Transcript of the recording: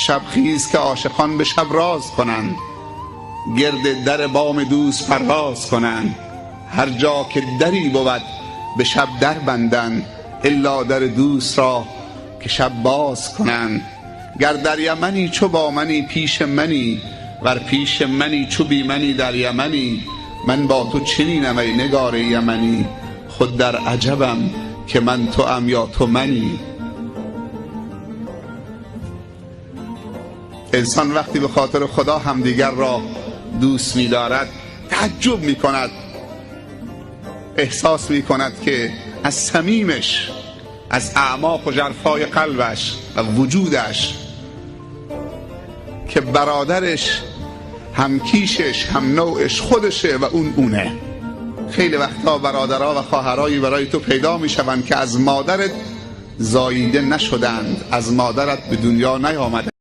شب خیز که عاشقان به شب راز کنند، گرد در بام دوست پرواز کنند. هر جا که دری بود به شب در بندند، الا در دوست را که شب باز کنند. گر در یمنی چو با منی پیش منی، ور پیش منی چو بی منی در یمنی. من با تو چنینم ای نگار یمنی، خود در عجبم که من تو ام یا تو منی. انسان وقتی به خاطر خدا همدیگر را دوست می دارد تعجب می کند، احساس می کند که از صمیمش، از اعماق و ژرفای قلبش و وجودش که برادرش، همکیشش، هم نوعش خودشه و اونه. خیلی وقتا برادرها و خواهرایی برای تو پیدا می شوند که از مادرت زاییده نشدند، از مادرت به دنیا نیامدند.